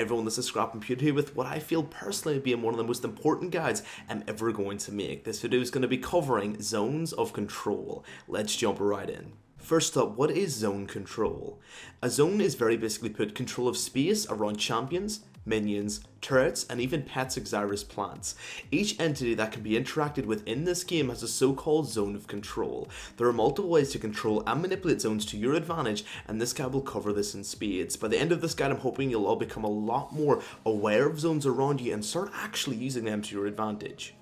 everyone, this is Scrap Computer here with what I feel personally being one of the most important guides I'm ever going to make. This video is going to be covering zones of control. Let's jump right in. First up, what is zone control? A zone is very basically put control of space around champions, minions, turrets, and even pets Xyrus plants. Each entity that can be interacted with in this game has a so-called zone of control. There are multiple ways to control and manipulate zones to your advantage, and this guide will cover this in spades. By the end of this guide, I'm hoping you'll all become a lot more aware of zones around you and start actually using them to your advantage.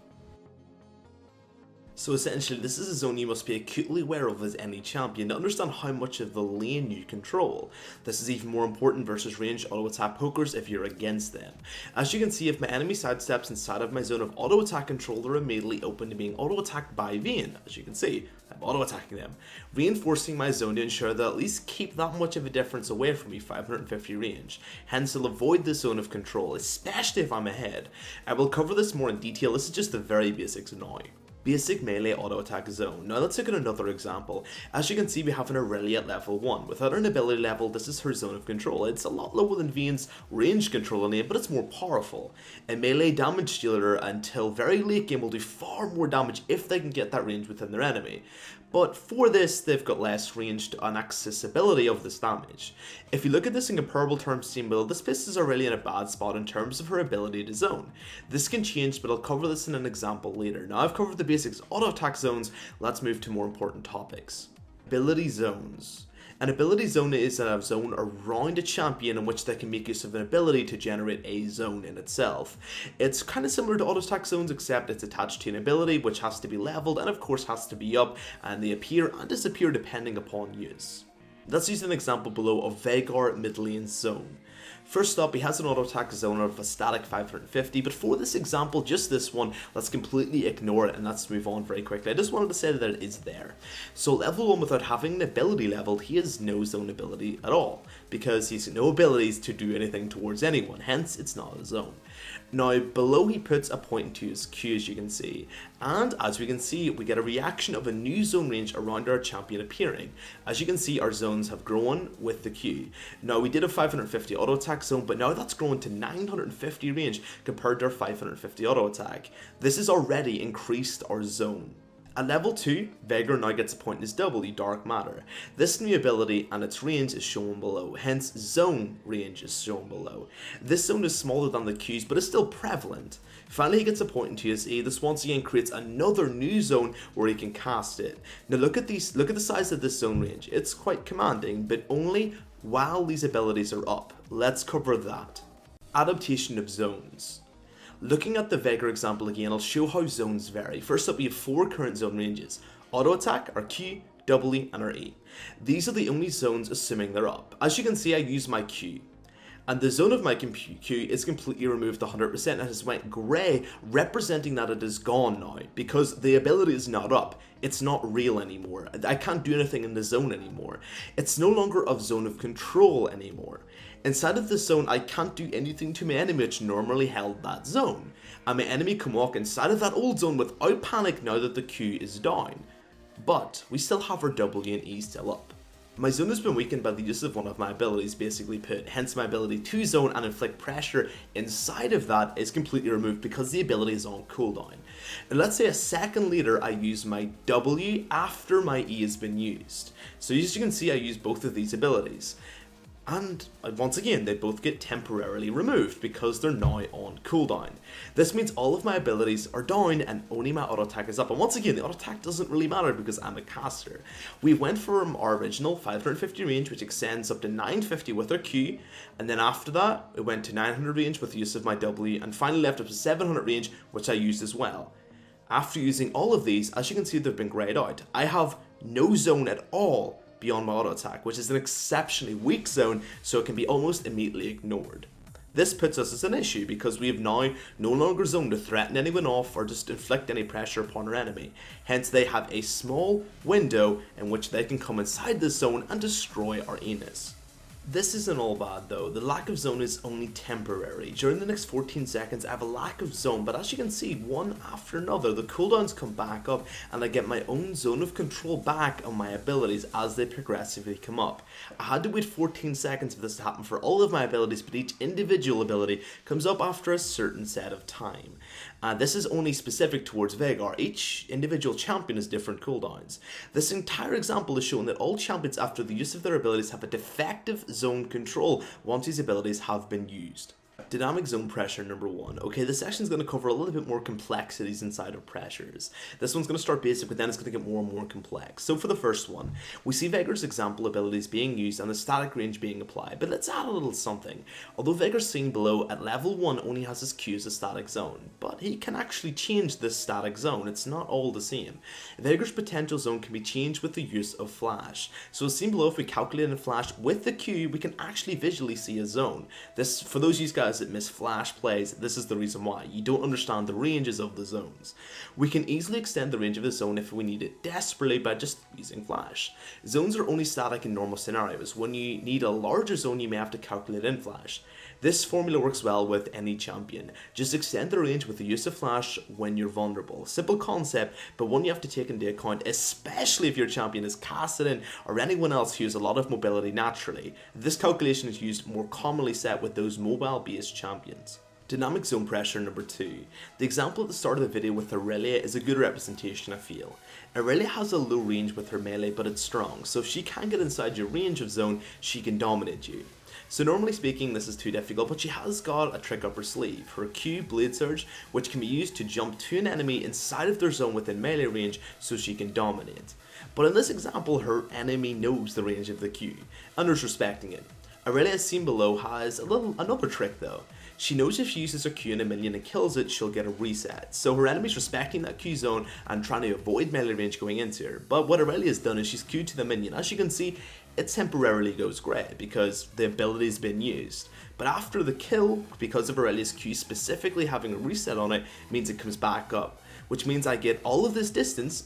So essentially, this is a zone you must be acutely aware of as any champion to understand how much of the lane you control. This is even more important versus ranged auto-attack pokers if you're against them. As you can see, if my enemy sidesteps inside of my zone of auto-attack control, they're immediately open to being auto-attacked by Vayne. As you can see, I'm auto-attacking them, reinforcing my zone to ensure that at least keep that much of a difference away from me, 550 range. Hence, I'll avoid this zone of control, especially if I'm ahead. I will cover this more in detail. This is just the very basics now. Basic melee auto attack zone. Now let's look at another example. As you can see, we have an Aurelia at level 1. Without an ability level, this is her zone of control. It's a lot lower than Vayne's range control name, but it's more powerful. A melee damage dealer until very late game will do far more damage if they can get that range within their enemy. But for this, they've got less range and accessibility of this damage. If you look at this in comparable terms, Team Will, this places Aurelia in a bad spot in terms of her ability to zone. This can change, but I'll cover this in an example later. Now I've covered the basics auto attack zones, let's move to more important topics. Ability zones. An ability zone is a zone around a champion in which they can make use of an ability to generate a zone in itself. It's kind of similar to auto attack zones, except it's attached to an ability which has to be leveled and of course has to be up, and they appear and disappear depending upon use. Let's use an example below of Veigar mid lane zone. First up, he has an auto attack zone of a static 550, but for this example, just this one, let's completely ignore it and let's move on very quickly. I just wanted to say that it is there. So level 1, without having an ability leveled, he has no zone ability at all, because he's no abilities to do anything towards anyone, hence it's not a zone. Now below he puts a point into his Q, as you can see, and as we can see, we get a reaction of a new zone range around our champion appearing. As you can see, our zones have grown with the Q. Now we did a 550 auto attack zone, but now that's grown to 950 range compared to our 550 auto attack. This has already increased our zone. At level 2, Veigar now gets a point in his W, Dark Matter. This new ability and its range is shown below, hence zone range is shown below. This zone is smaller than the Q's but is still prevalent. Finally he gets a point into his E. This once again creates another new zone where he can cast it. Now look at the size of this zone range. It's quite commanding, but only while these abilities are up. Let's cover that. Adaptation of Zones. Looking at the Veigar example again, I'll show how zones vary. First up, we have 4 current zone ranges: auto attack, our Q, W, and our E. These are the only zones assuming they're up. As you can see, I use my Q, and the zone of my Q is completely removed 100% and has went grey, representing that it is gone now, because the ability is not up. It's not real anymore. I can't do anything in the zone anymore. It's no longer of zone of control anymore. Inside of this zone, I can't do anything to my enemy which normally held that zone, and my enemy can walk inside of that old zone without panic now that the Q is down. But we still have our W and E still up. My zone has been weakened by the use of one of my abilities, basically put, hence my ability to zone and inflict pressure inside of that is completely removed because the ability is on cooldown. And let's say a second later I use my W after my E has been used. So as you can see, I use both of these abilities. And once again, they both get temporarily removed because they're now on cooldown. This means all of my abilities are down and only my auto attack is up. And once again, the auto attack doesn't really matter because I'm a caster. We went from our original 550 range, which extends up to 950 with our Q, and then after that, it went to 900 range with the use of my W, and finally left up to 700 range, which I used as well. After using all of these, as you can see, they've been grayed out. I have no zone at all beyond my auto attack, which is an exceptionally weak zone, so it can be almost immediately ignored. This puts us as an issue because we have now no longer zoned to threaten anyone off or just inflict any pressure upon our enemy. Hence they have a small window in which they can come inside this zone and destroy our Enos. This isn't all bad though, the lack of zone is only temporary. During the next 14 seconds I have a lack of zone, but as you can see, one after another, the cooldowns come back up and I get my own zone of control back on my abilities as they progressively come up. I had to wait 14 seconds for this to happen for all of my abilities, but each individual ability comes up after a certain set of time. This is only specific towards Veigar. Each individual champion has different cooldowns. This entire example is showing that all champions after the use of their abilities have a defective zone control once these abilities have been used. Dynamic zone pressure number 1. Okay, this section is going to cover a little bit more complexities inside of pressures. This one's going to start basic, but then it's going to get more and more complex. So for the first one, we see Veigar's example abilities being used and the static range being applied, but let's add a little something. Although Veigar's seen below at level 1 only has his Q as a static zone, but he can actually change this static zone. It's not all the same. Veigar's potential zone can be changed with the use of flash. So as seen below, if we calculate in flash with the Q, we can actually visually see a zone. This, for those of you guys that miss flash plays, this is the reason why. You don't understand the ranges of the zones. We can easily extend the range of the zone if we need it desperately by just using flash. Zones are only static in normal scenarios. When you need a larger zone, you may have to calculate in flash. This formula works well with any champion. Just extend the range with the use of flash when you're vulnerable. Simple concept, but one you have to take into account, especially if your champion is Kassadin or anyone else who has a lot of mobility naturally. This calculation is used more commonly set with those mobile-based champions. Dynamic zone pressure number 2. The example at the start of the video with Aurelia is a good representation, I feel. Aurelia has a low range with her melee, but it's strong, so if she can get inside your range of zone, she can dominate you. So normally speaking, this is too difficult, but she has got a trick up her sleeve. Her Q, Blade Surge, which can be used to jump to an enemy inside of their zone within melee range so she can dominate. But in this example, her enemy knows the range of the Q and is respecting it. Aurelia, as seen below, has another trick though. She knows if she uses her Q in a minion and kills it, she'll get a reset. So her enemy's respecting that Q zone and trying to avoid melee range going into her. But what Aurelia's done is she's Q'd to the minion. As you can see, it temporarily goes grey because the ability's been used. But after the kill, because of Aurelia's Q specifically having a reset on it, means it comes back up. Which means I get all of this distance,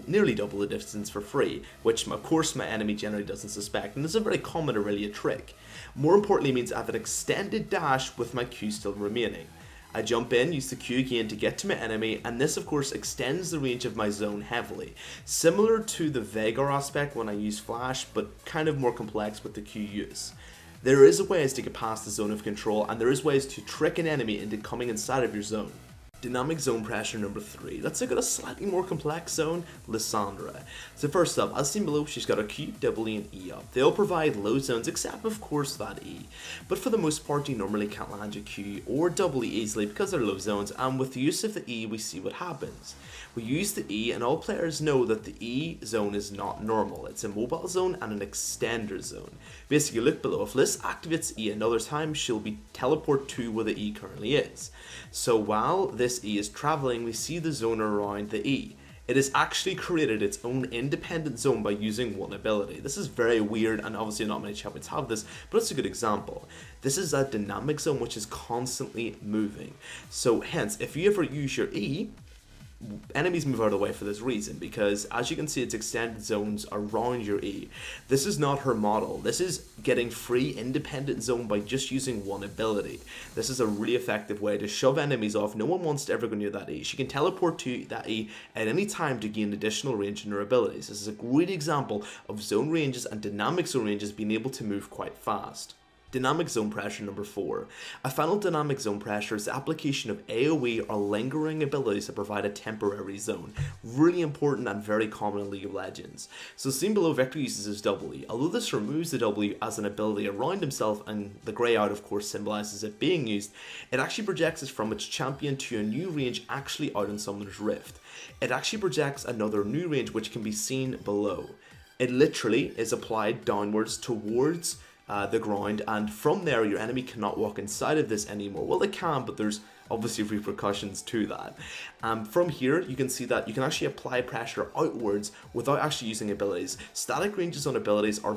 nearly double the distance for free, which of course my enemy generally doesn't suspect, and this is a very common Aurelia trick. More importantly, means I have an extended dash with my Q still remaining. I jump in, use the Q again to get to my enemy, and this of course extends the range of my zone heavily. Similar to the Veigar aspect when I use flash, but kind of more complex with the Q use. There is ways to get past the zone of control, and there is ways to trick an enemy into coming inside of your zone. Dynamic zone pressure number 3. Let's look at a slightly more complex zone, Lissandra. So first up, as seen below, she's got a Q, W, and E up. They all provide low zones, except of course that E. But for the most part, you normally can't land your Q or W easily because they're low zones, and with the use of the E, we see what happens. We use the E, and all players know that the E zone is not normal. It's a mobile zone and an extender zone. Basically, look below. If Liss activates E another time, she'll be teleported to where the E currently is. So while this E is traveling, we see the zone around the E. It has actually created its own independent zone by using one ability. This is very weird, and obviously not many champions have this, but it's a good example. This is a dynamic zone which is constantly moving. So hence, if you ever use your E, enemies move out of the way for this reason, because as you can see, it's extended zones around your E. This is not her model. This is getting free independent zone by just using one ability. This is a really effective way to shove enemies off. No one wants to ever go near that E. She can teleport to that E at any time to gain additional range in her abilities. This is a great example of zone ranges and dynamic zone ranges being able to move quite fast. Dynamic zone pressure number 4. A final dynamic zone pressure is the application of AoE or lingering abilities that provide a temporary zone. Really important and very common in League of Legends. So seen below, Vector uses his W. Although this removes the W as an ability around himself, and the grey out of course symbolizes it being used, it actually projects it from its champion to a new range actually out in Summoner's Rift. It actually projects another new range which can be seen below. It literally is applied downwards towards the ground, and from there your enemy cannot walk inside of this anymore. Well, they can, but there's obviously repercussions to that. From here you can see that you can actually apply pressure outwards without actually using abilities. Static ranges on abilities are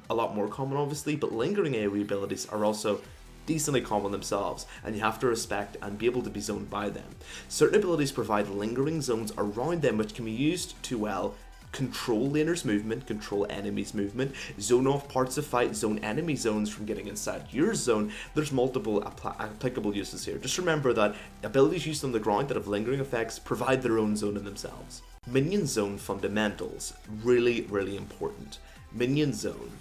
a lot more common obviously, but lingering AoE abilities are also decently common themselves, and you have to respect and be able to be zoned by them. Certain abilities provide lingering zones around them which can be used to, well, control laners' movement, control enemies' movement, zone off parts of fight, zone enemy zones from getting inside your zone. There's multiple applicable uses here. Just remember that abilities used on the ground that have lingering effects provide their own zone in themselves. Minion Zone fundamentals, really, really important. Minion Zone.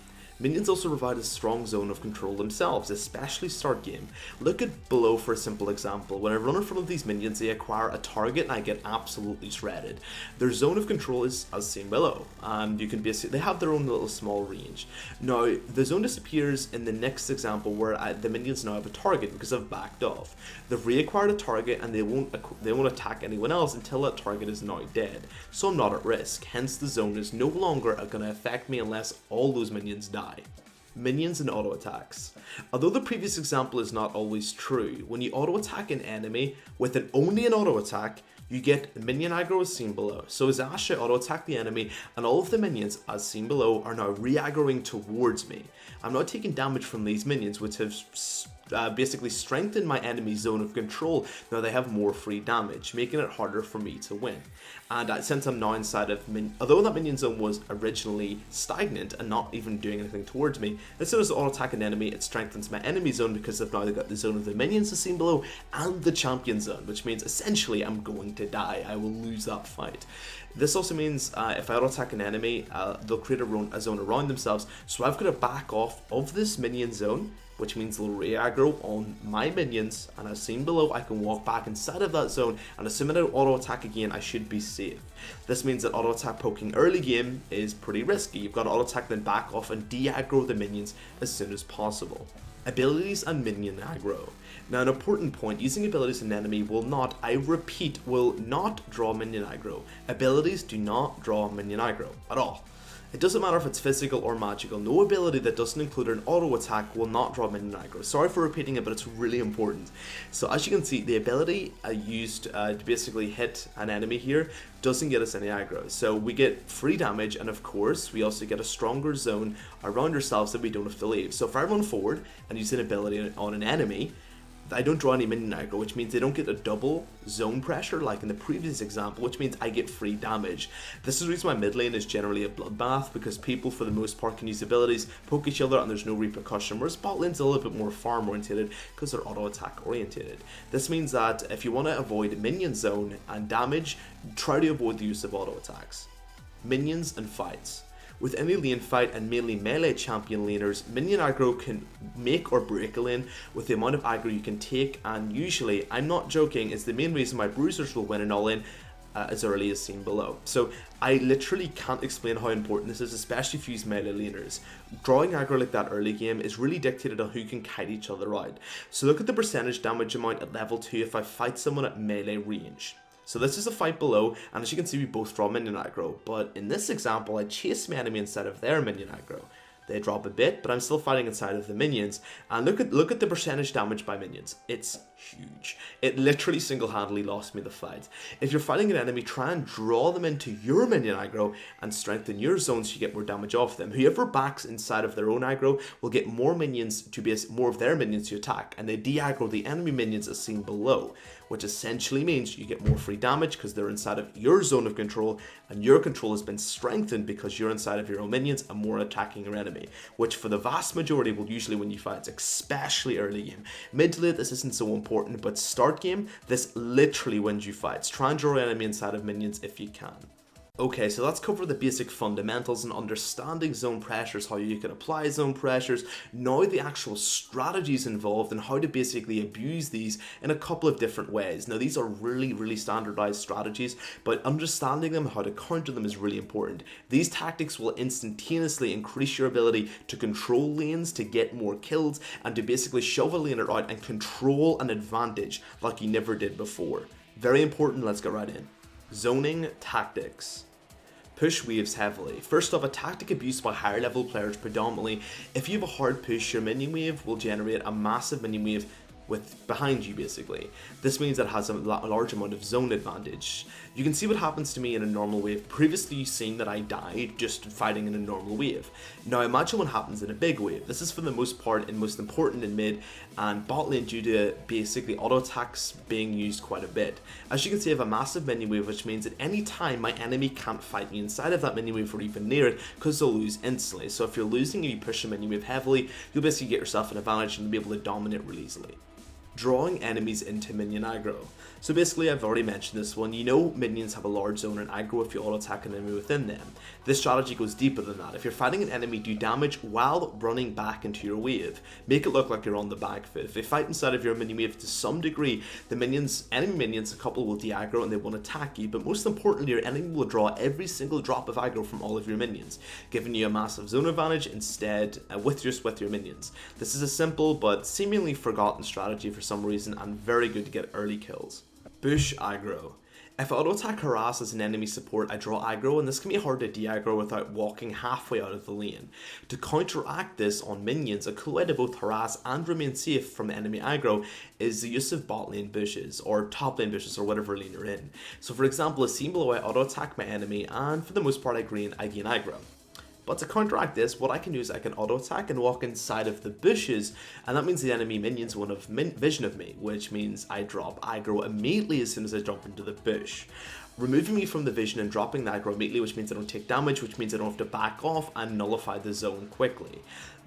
Minions also provide a strong zone of control themselves, especially start game. Look at below for a simple example. When I run in front of these minions, they acquire a target and I get absolutely shredded. Their zone of control is as seen below. You can basically, they have their own little small range. Now, the zone disappears in the next example where the minions now have a target because I've backed off. They've reacquired a target and they won't attack anyone else until that target is now dead. So I'm not at risk. Hence, the zone is no longer going to affect me unless all those minions die. Minions and auto attacks. Although the previous example is not always true, when you auto attack an enemy with only an auto attack, you get minion aggro as seen below. So as Asha auto attack the enemy, and all of the minions as seen below are now re-aggroing towards me. I'm now taking damage from these minions, which have basically strengthened my enemy's zone of control. Now they have more free damage, making it harder for me to win. And since I'm now inside of although that minion zone was originally stagnant and not even doing anything towards me, as soon as I auto attack an enemy, it strengthens my enemy zone because I've now got the zone of the minions as seen below and the champion zone, which means essentially I'm going to die. I will lose that fight. This also means if I auto attack an enemy, they'll create a zone around themselves, so I've got to back off of this minion zone, which means they'll re-aggro on my minions, and as seen below, I can walk back inside of that zone, and assuming I auto attack again, I should be safe. This means that auto attack poking early game is pretty risky. You've got to auto attack then back off and de-aggro the minions as soon as possible. Abilities and minion aggro. Now, an important point, using abilities in an enemy will not, I repeat, will not draw minion aggro. Abilities do not draw minion aggro at all. It doesn't matter if it's physical or magical. No ability that doesn't include an auto attack will not draw minion aggro. Sorry for repeating it, but it's really important. So as you can see, the ability used to basically hit an enemy here doesn't get us any aggro. So we get free damage, and of course, we also get a stronger zone around ourselves that we don't have to leave. So if I run forward and use an ability on an enemy, I don't draw any minion aggro, which means they don't get a double zone pressure like in the previous example, which means I get free damage. This is the reason why mid lane is generally a bloodbath, because people for the most part can use abilities, poke each other, and there's no repercussion, whereas bot lane's a little bit more farm orientated because they're auto attack orientated. This means that if you want to avoid minion zone and damage, try to avoid the use of auto attacks. Minions and fights. With any lane fight and mainly melee champion laners, minion aggro can make or break a lane with the amount of aggro you can take, and usually, I'm not joking, is the main reason why bruisers will win an all-in as early as seen below. So I literally can't explain how important this is, especially if you use melee laners. Drawing aggro like that early game is really dictated on who can kite each other out. So look at the percentage damage amount at level 2 if I fight someone at melee range. So this is a fight below, and as you can see, we both draw minion aggro, but in this example, I chase my enemy instead of their minion aggro. They drop a bit, but I'm still fighting inside of the minions, and look at the percentage damage by minions. It's huge. It literally single-handedly lost me the fight. If you're fighting an enemy, try and draw them into your minion aggro and strengthen your zone so you get more damage off them. Whoever backs inside of their own aggro will get more minions to be more of their minions to attack, and they de-aggro the enemy minions as seen below, which essentially means you get more free damage because they're inside of your zone of control, and your control has been strengthened because you're inside of your own minions and more attacking your enemy, which for the vast majority will usually win you fights, especially early game. Mid to late, this isn't so important, but start game, this literally wins you fights. Try and draw an enemy inside of minions if you can. Okay, so let's cover the basic fundamentals and understanding zone pressures, how you can apply zone pressures, now the actual strategies involved and how to basically abuse these in a couple of different ways. Now these are really standardized strategies, but understanding them, how to counter them is really important. These tactics will instantaneously increase your ability to control lanes, to get more kills, and to basically shove a laner out and control an advantage like you never did before. Very important, let's get right in. Zoning tactics. Push waves heavily. First off, a tactic abused by higher level players predominantly. If you have a hard push, your minion wave will generate a massive minion wave behind you basically. This means that it has a large amount of zone advantage. You can see what happens to me in a normal wave. Previously you've seen that I died just fighting in a normal wave. Now imagine what happens in a big wave. This is for the most part and most important in mid and bot lane due to basically auto attacks being used quite a bit. As you can see, I have a massive minion wave, which means at any time my enemy can't fight me inside of that minion wave or even near it because they'll lose instantly. So if you're losing and you push a minion wave heavily, you'll basically get yourself an advantage and be able to dominate really easily. Drawing enemies into minion aggro. So basically, I've already mentioned this one. You know minions have a large zone and aggro if you auto attack an enemy within them. This strategy goes deeper than that. If you're fighting an enemy, do damage while running back into your wave. Make it look like you're on the back foot. If they fight inside of your minion wave to some degree, the enemy minions, a couple will de-aggro and they won't attack you, but most importantly, your enemy will draw every single drop of aggro from all of your minions, giving you a massive zone advantage instead with your minions. This is a simple but seemingly forgotten strategy for some reason and very good to get early kills. Bush aggro. If I auto attack harass as an enemy support, I draw aggro, and this can be hard to de-aggro without walking halfway out of the lane. To counteract this on minions, a cool way to both harass and remain safe from enemy aggro is the use of bot lane bushes, or top lane bushes, or whatever lane you're in. So for example, as seen below, I auto attack my enemy, and for the most part I gain aggro. But to counteract this, what I can do is I can auto attack and walk inside of the bushes, and that means the enemy minions won't have vision of me, which means I drop aggro immediately as soon as I jump into the bush, removing me from the vision and dropping the aggro immediately, which means I don't take damage, which means I don't have to back off and nullify the zone quickly.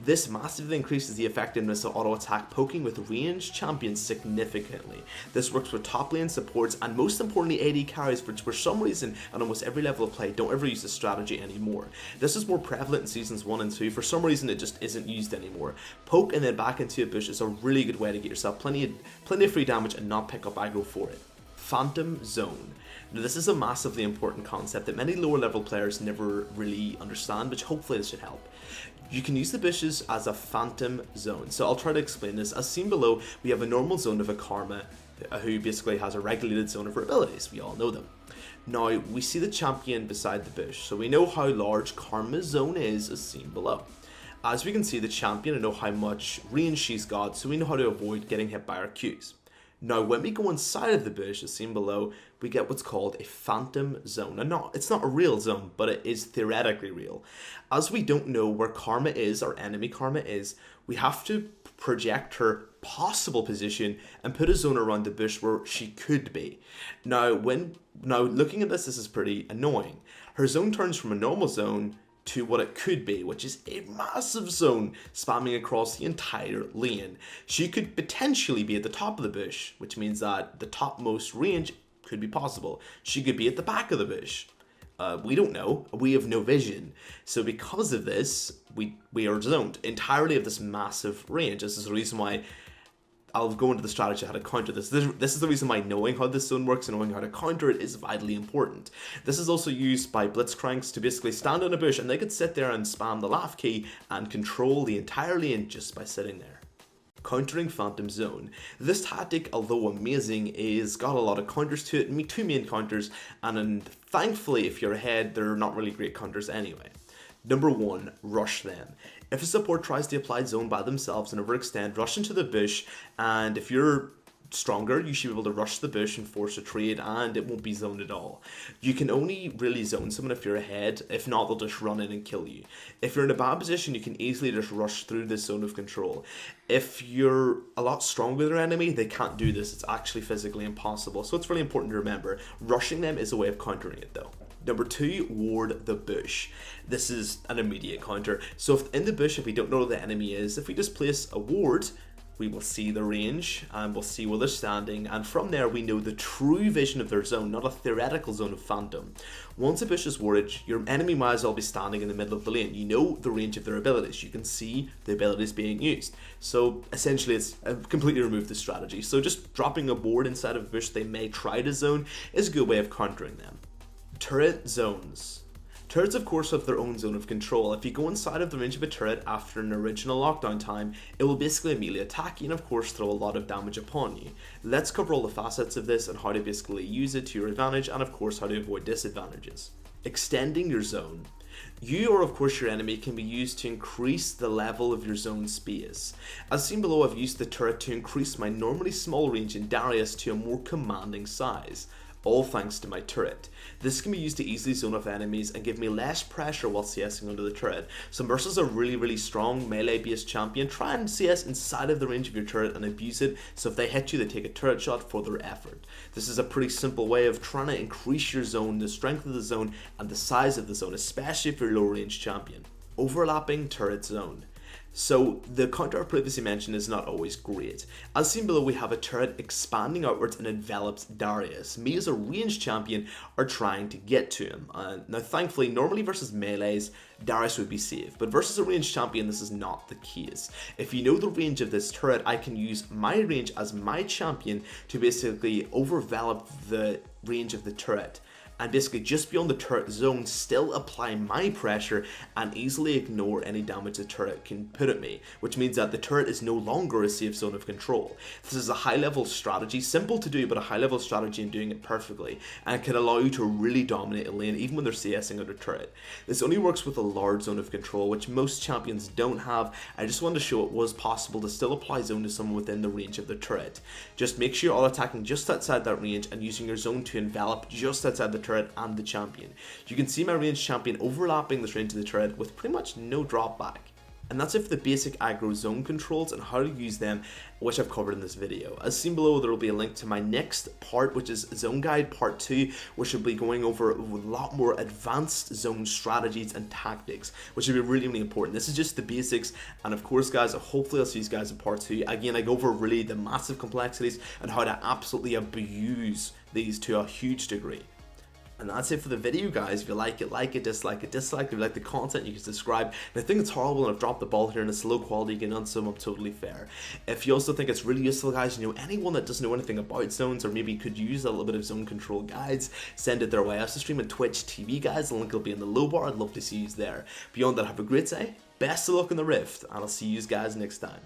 This massively increases the effectiveness of auto attack poking with ranged champions significantly. This works with top lane supports and most importantly AD carries, which for some reason at almost every level of play don't ever use this strategy anymore. This is more prevalent in seasons 1 and 2, for some reason it just isn't used anymore. Poke and then back into a bush is a really good way to get yourself plenty of free damage and not pick up aggro for it. Phantom Zone. Now this is a massively important concept that many lower level players never really understand, which hopefully this should help. You can use the bushes as a phantom zone. So I'll try to explain this. As seen below, we have a normal zone of a Karma who basically has a regulated zone of her abilities. We all know them. Now we see the champion beside the bush, so we know how large Karma's zone is as seen below. As we can see the champion and know how much range she's got, so we know how to avoid getting hit by our Qs. Now when we go inside of the bush, as seen below, we get what's called a phantom zone. And it's not a real zone, but it is theoretically real. As we don't know where Karma is, our enemy Karma is, we have to project her possible position and put a zone around the bush where she could be. Now looking at this is pretty annoying. Her zone turns from a normal zone to what it could be, which is a massive zone spamming across the entire lane. She could potentially be at the top of the bush, which means that the topmost range could be possible. She could be at the back of the bush. We don't know. We have no vision. So because of this, we are zoned entirely of this massive range. This is the reason why I'll go into the strategy how to counter this. This is the reason why knowing how this zone works and knowing how to counter it is vitally important. This is also used by blitzcranks to basically stand in a bush and they could sit there and spam the laugh key and control the entire lane just by sitting there. Countering Phantom Zone. This tactic, although amazing, is got a lot of counters to it, two main counters, and thankfully if you're ahead, they're not really great counters anyway. Number 1, rush them. If a support tries to apply zone by themselves and overextend, rush into the bush, and if you're stronger, you should be able to rush the bush and force a trade, and it won't be zoned at all. You can only really zone someone if you're ahead, if not they'll just run in and kill you. If you're in a bad position, you can easily just rush through this zone of control. If you're a lot stronger than your enemy, they can't do this. It's actually physically impossible, so it's really important to remember. Rushing them is a way of countering it though. Number 2, ward the bush. This is an immediate counter. So if in the bush, if we don't know where the enemy is, if we just place a ward, we will see the range and we'll see where they're standing, and from there we know the true vision of their zone, not a theoretical zone of Phantom. Once a bush is warded, your enemy might as well be standing in the middle of the lane. You know the range of their abilities, you can see the abilities being used. So essentially it's completely removed the strategy. So just dropping a ward inside of a bush they may try to zone is a good way of countering them. Turret zones. Turrets of course have their own zone of control. If you go inside of the range of a turret after an original lockdown time, it will basically immediately attack you and of course throw a lot of damage upon you. Let's cover all the facets of this and how to basically use it to your advantage, and of course how to avoid disadvantages. Extending your zone. You or of course your enemy can be used to increase the level of your zone space. As seen below, I've used the turret to increase my normally small range in Darius to a more commanding size, all thanks to my turret. This can be used to easily zone off enemies and give me less pressure while CSing under the turret. So versus a really strong melee based champion, try and CS inside of the range of your turret and abuse it, so if they hit you they take a turret shot for their effort. This is a pretty simple way of trying to increase your zone, the strength of the zone and the size of the zone, especially if you're a low range champion. Overlapping turret zone. So the counter I previously mentioned is not always great. As seen below, we have a turret expanding outwards and envelops Darius. Me as a ranged champion are trying to get to him. Now thankfully, normally versus melees, Darius would be safe, but versus a ranged champion this is not the case. If you know the range of this turret, I can use my range as my champion to basically overvelop the range of the turret, and basically just beyond the turret zone still apply my pressure and easily ignore any damage the turret can put at me, which means that the turret is no longer a safe zone of control. This is a high level strategy, simple to do but a high level strategy and doing it perfectly, and it can allow you to really dominate a lane even when they're CSing under turret. This only works with a large zone of control, which most champions don't have. I just wanted to show it was possible to still apply zone to someone within the range of the turret. Just make sure you're all attacking just outside that range and using your zone to envelop just outside the turret and the champion. You can see my ranged champion overlapping this range of the turret with pretty much no drop back. And that's it for the basic aggro zone controls and how to use them, which I've covered in this video. As seen below, there will be a link to my next part, which is Zone Guide Part 2, which will be going over a lot more advanced zone strategies and tactics, which will be really important. This is just the basics, and of course guys, hopefully I'll see you guys in Part 2. Again, I go over really the massive complexities and how to absolutely abuse these to a huge degree. And that's it for the video, guys. If you like it, dislike it, dislike. If you like the content, you can subscribe. And I think it's horrible and I've dropped the ball here and it's low quality, you can unsum up totally fair. If you also think it's really useful, guys, you know anyone that doesn't know anything about zones or maybe could use a little bit of zone control guides, send it their way. I also stream on Twitch TV, guys. The link will be in the low bar. I'd love to see you there. Beyond that, have a great day. Best of luck in the Rift, and I'll see you guys next time.